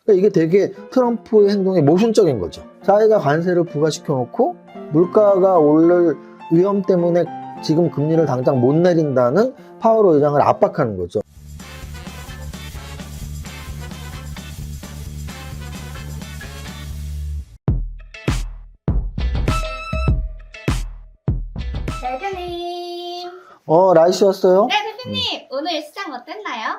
그러니까 이게 되게 트럼프의 행동이 모순적인 거죠. 자기가 관세를 부과시켜 놓고 물가가 오를 위험 때문에 지금 금리를 당장 못 내린다는 파월 의장을 압박하는 거죠. 대표님. 라이씨였어요? 네, 대표님. 오늘 시장 어땠나요?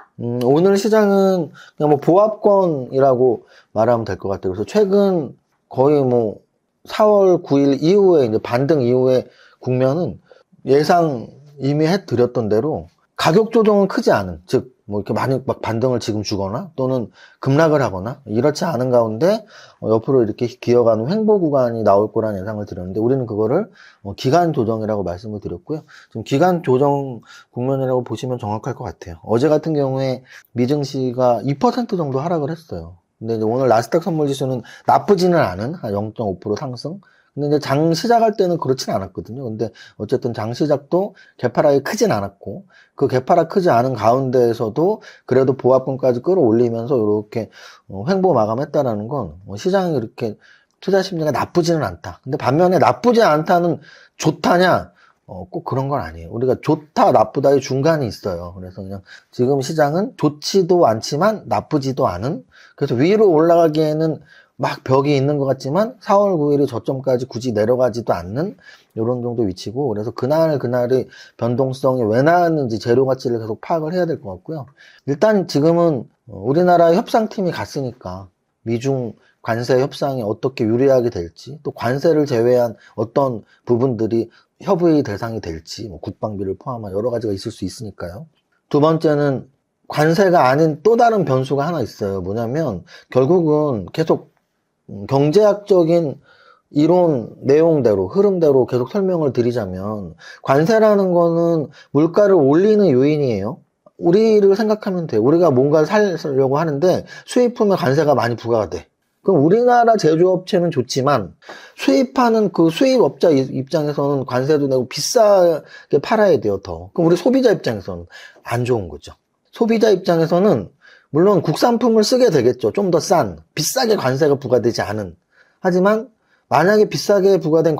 오늘 시장은 그냥 뭐 보합권이라고 말하면 될 것 같아요. 그래서 최근 거의 뭐 4월 9일 이후에 이제 반등 이후에 국면은 예상 이미 해드렸던 대로 가격 조정은 크지 않은, 즉 뭐 이렇게 많이 막 반등을 지금 주거나 또는 급락을 하거나 이렇지 않은 가운데 옆으로 이렇게 기어가는 횡보 구간이 나올 거라는 예상을 드렸는데 우리는 그거를 기간 조정이라고 말씀을 드렸고요. 지금 기간 조정 국면이라고 보시면 정확할 것 같아요. 어제 같은 경우에 미증시가 2% 정도 하락을 했어요. 근데 이제 오늘 나스닥 선물지수는 나쁘지는 않은 한 0.5% 상승. 근데 이제 장 시작할 때는 그렇진 않았거든요. 근데 어쨌든 장 시작도 개파락이 크진 않았고, 그 개파락 크지 않은 가운데에서도 그래도 보합권까지 끌어올리면서 이렇게 횡보 마감했다라는 건 시장이 이렇게 투자 심리가 나쁘지는 않다. 근데 반면에 나쁘지 않다는 좋다냐? 꼭 그런 건 아니에요. 우리가 좋다, 나쁘다의 중간이 있어요. 그래서 그냥 지금 시장은 좋지도 않지만 나쁘지도 않은, 그래서 위로 올라가기에는 막 벽이 있는 것 같지만 4월 9일이 저점까지 굳이 내려가지도 않는 이런 정도 위치고, 그래서 그날의 변동성이 왜 나왔는지 재료 가치를 계속 파악을 해야 될 것 같고요. 일단 지금은 우리나라 협상팀이 갔으니까 미중 관세 협상이 어떻게 유리하게 될지, 또 관세를 제외한 어떤 부분들이 협의 대상이 될지, 뭐 국방비를 포함한 여러 가지가 있을 수 있으니까요. 두 번째는 관세가 아닌 또 다른 변수가 하나 있어요. 뭐냐면 결국은 계속 경제학적인 이론 내용대로 흐름대로 계속 설명을 드리자면 관세라는 거는 물가를 올리는 요인이에요. 우리를 생각하면 돼요. 우리가 뭔가를 사려고 하는데 수입품에 관세가 많이 부과가 돼. 그럼 우리나라 제조업체는 좋지만 수입하는 그 수입업자 입장에서는 관세도 내고 비싸게 팔아야 돼요, 더. 그럼 우리 소비자 입장에서는 안 좋은 거죠. 소비자 입장에서는 물론 국산품을 쓰게 되겠죠. 좀 더 비싸게 관세가 부과되지 않은. 하지만 만약에 비싸게 부과된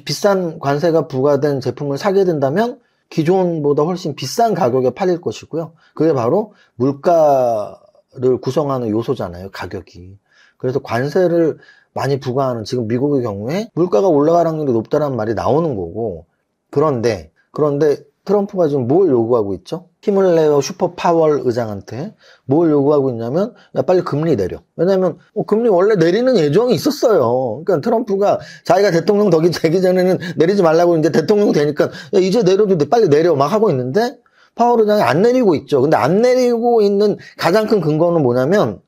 비싼 관세가 부과된 제품을 사게 된다면 기존보다 훨씬 비싼 가격에 팔릴 것이고요. 그게 바로 물가를 구성하는 요소잖아요, 가격이. 그래서 관세를 많이 부과하는 지금 미국의 경우에 물가가 올라갈 확률이 높다는 말이 나오는 거고, 그런데 트럼프가 지금 뭘 요구하고 있죠? 힘을 내요 슈퍼파월 의장한테 뭘 요구하고 있냐면, 야 빨리 금리 내려. 왜냐면 금리 원래 내리는 예정이 있었어요. 그러니까 트럼프가 자기가 대통령 되기 전에는 내리지 말라고 이제 대통령 되니까 야 이제 내려도 돼, 빨리 내려 막 하고 있는데 파월 의장이 안 내리고 있죠. 근데 안 내리고 있는 가장 큰 근거는 뭐냐면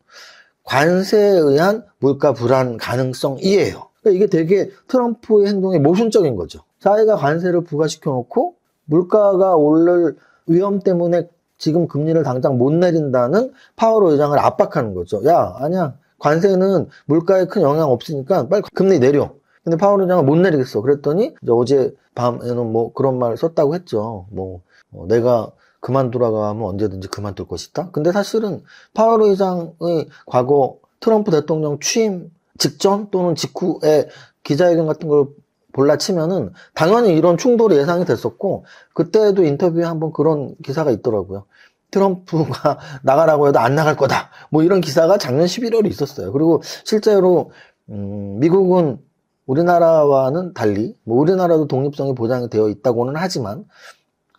관세에 의한 물가 불안 가능성이에요. 그러니까 이게 되게 트럼프의 행동이 모순적인 거죠. 자기가 관세를 부과시켜 놓고 물가가 오를 위험 때문에 지금 금리를 당장 못 내린다는 파월 의장을 압박하는 거죠. 야, 아니야. 관세는 물가에 큰 영향 없으니까 빨리 금리 내려. 근데 파월 의장은 못 내리겠어. 그랬더니 이제 어제 밤에는 뭐 그런 말을 썼다고 했죠. 내가 그만두라고 하면 언제든지 그만둘 것이다. 근데 사실은 파월 의장의 과거 트럼프 대통령 취임 직전 또는 직후에 기자회견 같은 걸 볼라치면은 당연히 이런 충돌이 예상이 됐었고, 그때도 인터뷰에 한번 그런 기사가 있더라고요. 트럼프가 나가라고 해도 안 나갈 거다, 뭐 이런 기사가 작년 11월에 있었어요. 그리고 실제로 미국은 우리나라와는 달리 우리나라도 독립성이 보장이 되어 있다고는 하지만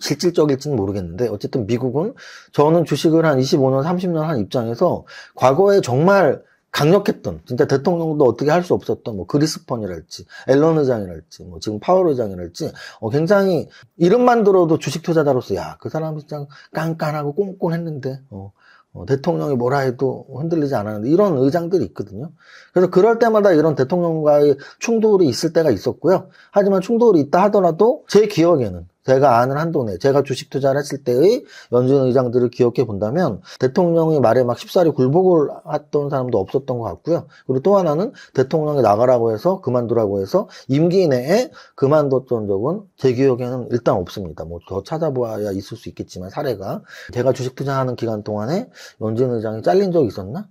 실질적일지는 모르겠는데, 어쨌든 미국은 저는 주식을 한 25년 30년 한 입장에서 과거에 정말 강력했던, 진짜 대통령도 어떻게 할 수 없었던 그리스펀이랄지 앨런 의장이랄지 지금 파월 의장이랄지 굉장히 이름만 들어도 주식 투자자로서 야, 그 사람 진짜 깐깐하고 꼼꼼했는데 대통령이 뭐라 해도 흔들리지 않았는데, 이런 의장들이 있거든요. 그래서 그럴 때마다 이런 대통령과의 충돌이 있을 때가 있었고요. 하지만 충돌이 있다 하더라도 제 기억에는, 제가 아는 한도 내, 제가 주식 투자를 했을 때의 연준 의장들을 기억해 본다면 대통령이 말에 막 쉽사리 굴복을 했던 사람도 없었던 것 같고요. 그리고 또 하나는 대통령이 나가라고 해서 그만두라고 해서 임기 내에 그만뒀던 적은 제 기억에는 일단 없습니다. 더 찾아봐야 있을 수 있겠지만 사례가, 제가 주식 투자하는 기간 동안에 연진 의장이 잘린 적이 있었나?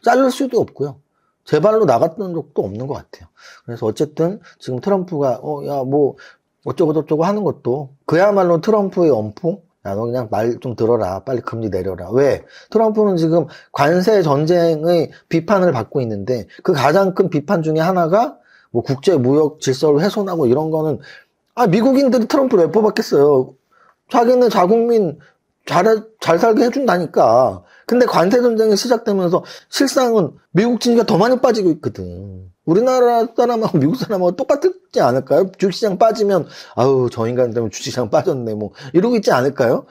자를 수도 없고요. 재발로 나갔던 적도 없는 것 같아요. 그래서 어쨌든 지금 트럼프가 야 뭐 어쩌고 저쩌고 하는 것도 그야말로 트럼프의 엄포? 야, 너 그냥 말 좀 들어라. 빨리 금리 내려라. 왜? 트럼프는 지금 관세 전쟁의 비판을 받고 있는데 그 가장 큰 비판 중에 하나가 뭐 국제 무역 질서를 훼손하고 이런 거는 미국인들이 트럼프를 왜 뽑았겠어요? 자기네 자국민 잘 살게 해준다니까. 근데 관세 전쟁이 시작되면서 실상은 미국经济가 더 많이 빠지고 있거든. 우리나라 사람하고 미국 사람하고 똑같지 않을까요? 주식시장 빠지면 아우 저 인간 때문에 주식시장 빠졌네 뭐 이러고 있지 않을까요?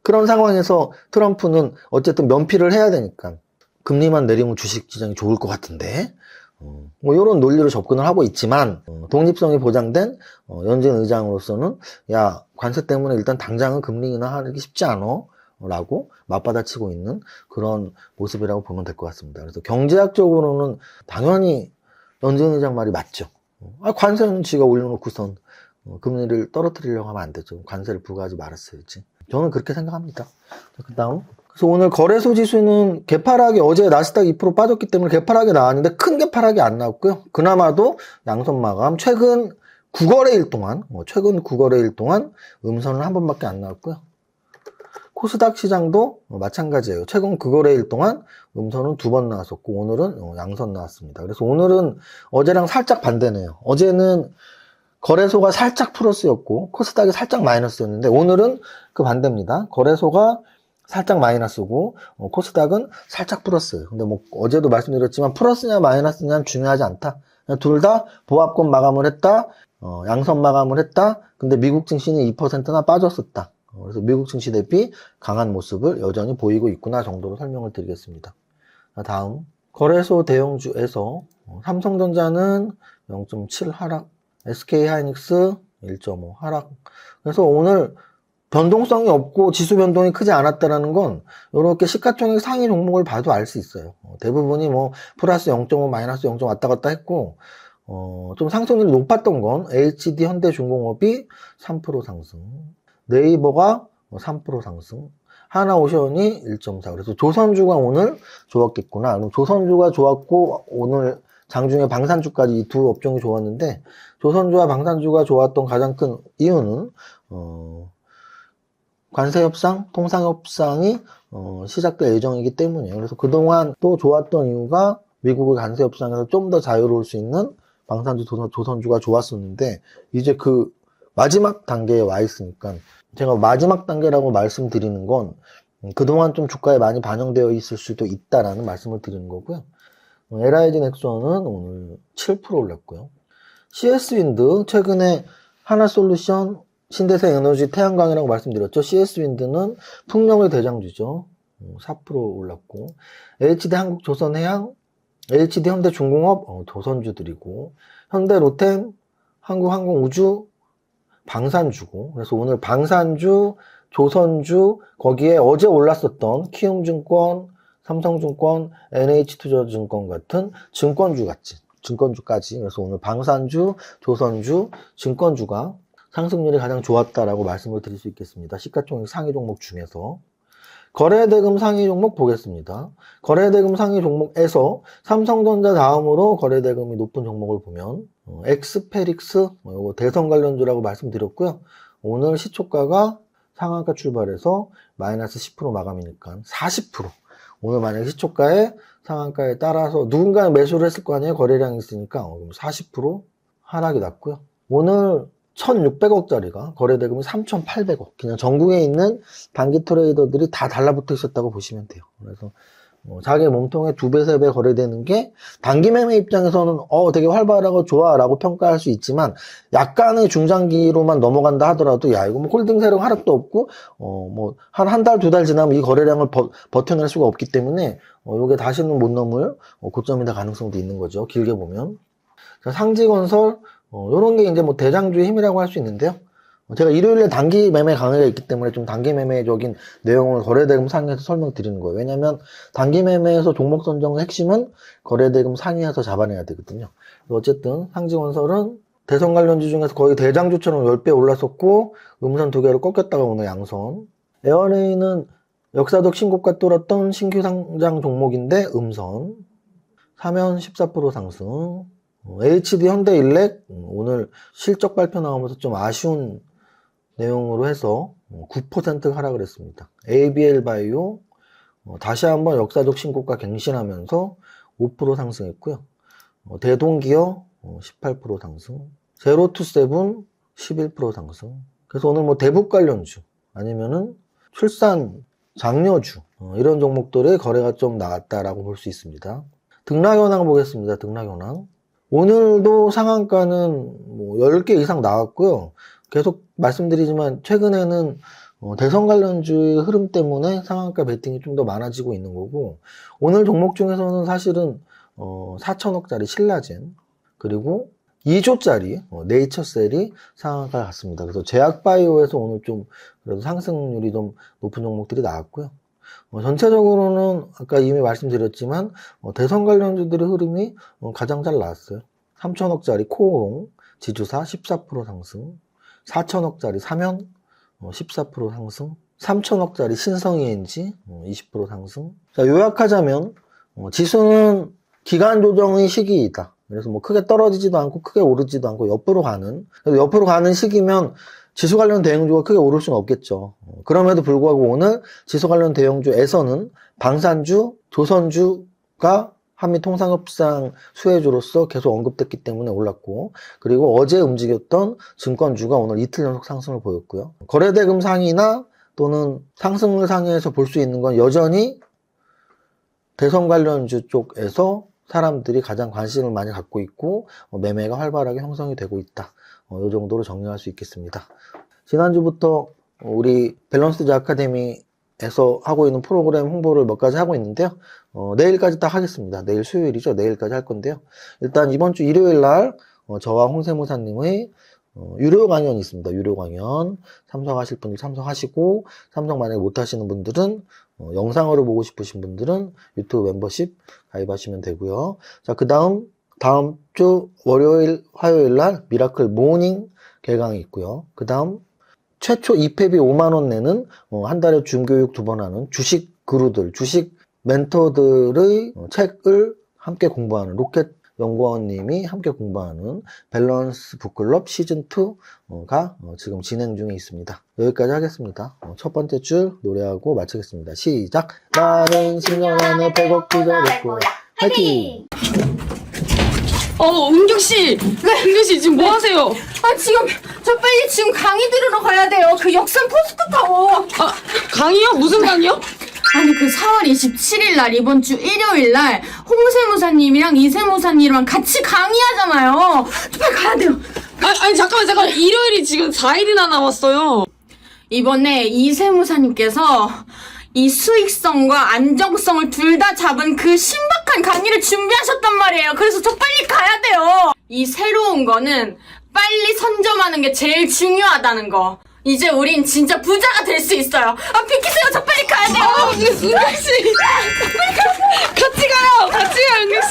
그런 상황에서 트럼프는 어쨌든 면피를 해야 되니까 금리만 내리면 주식시장이 좋을 것 같은데 뭐 이런 논리로 접근을 하고 있지만 독립성이 보장된 연준 의장으로서는 야 관세 때문에 일단 당장은 금리 인하하기 쉽지 않아 라고 맞받아치고 있는 그런 모습이라고 보면 될 것 같습니다. 그래서 경제학적으로는 당연히 연준 의장 말이 맞죠. 관세는 지가 올려놓고선 금리를 떨어뜨리려고 하면 안 되죠. 관세를 부과하지 말았어야지. 저는 그렇게 생각합니다. 그 다음 그래서 오늘 거래소 지수는 개파락이 어제 나스닥 2% 빠졌기 때문에 개파락이 나왔는데 큰 개파락이 안 나왔고요. 그나마도 양선 마감 최근 9거래일 동안 음선은 한 번밖에 안 나왔고요. 코스닥 시장도 마찬가지예요. 최근 9거래일 동안 음선은 2번 나왔었고 오늘은 양선 나왔습니다. 그래서 오늘은 어제랑 살짝 반대네요. 어제는 거래소가 살짝 플러스였고 코스닥이 살짝 마이너스였는데 오늘은 그 반대입니다. 거래소가 살짝 마이너스고 코스닥은 살짝 플러스예요. 근데 뭐 어제도 말씀드렸지만 플러스냐 마이너스냐는 중요하지 않다. 둘 다 보합권 마감을 했다. 양선 마감을 했다. 근데 미국 증시는 2%나 빠졌었다. 그래서 미국 증시 대비 강한 모습을 여전히 보이고 있구나 정도로 설명을 드리겠습니다. 다음 거래소 대형주에서 삼성전자는 0.7 하락, SK하이닉스 1.5 하락. 그래서 오늘 변동성이 없고 지수 변동이 크지 않았다라는 건 이렇게 시가총액 상위 종목을 봐도 알 수 있어요. 대부분이 뭐 플러스 0.5, 마이너스 0.5 왔다 갔다 했고 좀 상승률이 높았던 건 HD 현대중공업이 3% 상승, 네이버가 3% 상승, 하나오션이 1.4. 그래서 조선주가 오늘 좋았겠구나. 조선주가 좋았고 오늘 장중에 방산주까지 이 두 업종이 좋았는데 조선주와 방산주가 좋았던 가장 큰 이유는 관세협상, 통상협상이 시작될 예정이기 때문이에요. 그래서 그동안 또 좋았던 이유가 미국의 관세협상에서 좀 더 자유로울 수 있는 방산주, 조선주가 좋았었는데 이제 그 마지막 단계에 와 있으니까 제가 마지막 단계라고 말씀드리는 건 그동안 좀 주가에 많이 반영되어 있을 수도 있다라는 말씀을 드리는 거고요. LIG 넥슨은 오늘 7% 올랐고요. CS윈드 최근에 하나솔루션, 신대생에너지, 태양광이라고 말씀드렸죠. CS윈드는 풍력의 대장주죠. 4% 올랐고 HD 한국조선해양, HD 현대중공업 조선주들이고 현대로템, 한국항공우주 방산주고 그래서 오늘 방산주, 조선주 거기에 어제 올랐었던 키움증권, 삼성증권, NH투자증권 같은 증권주까지 그래서 오늘 방산주, 조선주, 증권주가 상승률이 가장 좋았다라고 말씀을 드릴 수 있겠습니다. 시가총액 상위 종목 중에서 거래대금 상위 종목 보겠습니다. 거래대금 상위 종목에서 삼성전자 다음으로 거래대금이 높은 종목을 보면 엑스페릭스, 이거 대선 관련주라고 말씀드렸고요. 오늘 시초가가 상한가 출발해서 마이너스 10% 마감이니까 40%. 오늘 만약에 시초가에 상한가에 따라서 누군가는 매수를 했을 거 아니에요. 거래량이 있으니까 40% 하락이 났고요. 오늘 1,600억짜리가 거래대금이 3,800억. 그냥 전국에 있는 단기 트레이더들이 다 달라붙어 있었다고 보시면 돼요. 그래서 자기 몸통에 2배, 3배 거래되는 게 단기 매매 입장에서는 되게 활발하고 좋아라고 평가할 수 있지만 약간의 중장기로만 넘어간다 하더라도 야 이거 뭐 홀딩 세력 하락도 없고 뭐 한 달, 2달 지나면 이 거래량을 버텨낼 수가 없기 때문에 이게 다시는 못 넘을 고점이 될 가능성도 있는 거죠. 길게 보면. 자, 상지건설 요런 게 이제 뭐 대장주의 힘이라고 할 수 있는데요. 제가 일요일에 단기 매매 강의가 있기 때문에 좀 단기 매매적인 내용을 거래대금 상위에서 설명드리는 거예요. 왜냐면 단기 매매에서 종목 선정의 핵심은 거래대금 상위에서 잡아내야 되거든요. 어쨌든 상지건설은 대선 관련주 중에서 거의 대장주처럼 10배 올랐었고 음선 2개로 꺾였다가 오늘 양선. 에어레인은 역사적 신고가 뚫었던 신규 상장 종목인데 음선. 사면 14% 상승. HD 현대일렉 오늘 실적 발표 나오면서 좀 아쉬운 내용으로 해서 9% 하락을 했습니다. ABL 바이오 다시 한번 역사적 신고가 갱신하면서 5% 상승했고요. 대동기어 18% 상승. 제로투세븐 11% 상승. 그래서 오늘 뭐 대북 관련주 아니면은 출산 장려주 이런 종목들의 거래가 좀 나왔다라고 볼 수 있습니다. 등락 현황 보겠습니다. 등락 현황. 오늘도 상한가는 뭐 10개 이상 나왔고요. 계속 말씀드리지만 최근에는 대선 관련주의 흐름 때문에 상한가 베팅이 좀 더 많아지고 있는 거고, 오늘 종목 중에서는 사실은 4천억짜리 신라젠 그리고 2조짜리 네이처셀이 상한가를 갔습니다. 그래서 제약바이오에서 오늘 좀 그래도 상승률이 좀 높은 종목들이 나왔고요. 전체적으로는 아까 이미 말씀드렸지만 대선 관련주들의 흐름이 가장 잘 나왔어요. 3천억짜리 코오롱 지주사 14% 상승, 4천억짜리 사면 14% 상승, 3천억짜리 신성이엔지 20% 상승. 자, 요약하자면 지수는 기간 조정의 시기이다. 그래서 뭐 크게 떨어지지도 않고 크게 오르지도 않고 옆으로 가는 시기면 지수 관련 대형주가 크게 오를 수는 없겠죠. 그럼에도 불구하고 오늘 지수 관련 대형주에서는 방산주, 조선주가 한미통상협상 수혜주로서 계속 언급됐기 때문에 올랐고, 그리고 어제 움직였던 증권주가 오늘 이틀 연속 상승을 보였고요. 거래대금 상위나 또는 상승률 상위에서 볼 수 있는 건 여전히 대선 관련주 쪽에서 사람들이 가장 관심을 많이 갖고 있고 매매가 활발하게 형성이 되고 있다. 이 정도로 정리할 수 있겠습니다. 지난주부터 우리 밸런스드 아카데미에서 하고 있는 프로그램 홍보를 몇 가지 하고 있는데요. 내일까지 딱 하겠습니다. 내일 수요일이죠. 내일까지 할 건데요. 일단 이번 주 일요일 날 저와 홍세무사님의 유료 강연이 있습니다. 유료 강연 참석하실 분들 참석하시고, 참석 만약에 못 하시는 분들은 영상으로 보고 싶으신 분들은 유튜브 멤버십 가입하시면 되고요. 자, 그 다음 주 월요일 화요일 날 미라클 모닝 개강이 있고요. 그 다음 최초 입회비 5만원 내는 한 달에 줌교육 2번 하는 주식 그루들, 주식 멘토들의 책을 함께 공부하는 로켓 연구원님이 함께 공부하는 밸런스 북클럽 시즌2가 지금 진행 중에 있습니다. 여기까지 하겠습니다. 첫 번째 줄 노래하고 마치겠습니다. 시작! 나는 10년 안에 100억 투자했고 화이팅! 은경씨! 네, 은경씨 지금 뭐 하세요? 저 빨리 지금 강의 들으러 가야 돼요. 그 역삼 포스터 타고. 강의요? 무슨 강의요? 아니, 그 4월 27일 날, 이번 주 일요일 날, 홍세무사님이랑 이세무사님이랑 같이 강의하잖아요. 저 빨리 가야 돼요. 아니, 잠깐만. 일요일이 지금 4일이나 남았어요. 이번에 이세무사님께서 이 수익성과 안정성을 둘 다 잡은 그 신박한 강의를 준비하셨단 말이에요. 그래서 저 빨리 가야 돼요. 이 새로운 거는 빨리 선점하는 게 제일 중요하다는 거. 이제 우린 진짜 부자가 될 수 있어요. 비키세요. 저 빨리 가야 돼요. 은경씨! 같이 가요, 은경씨!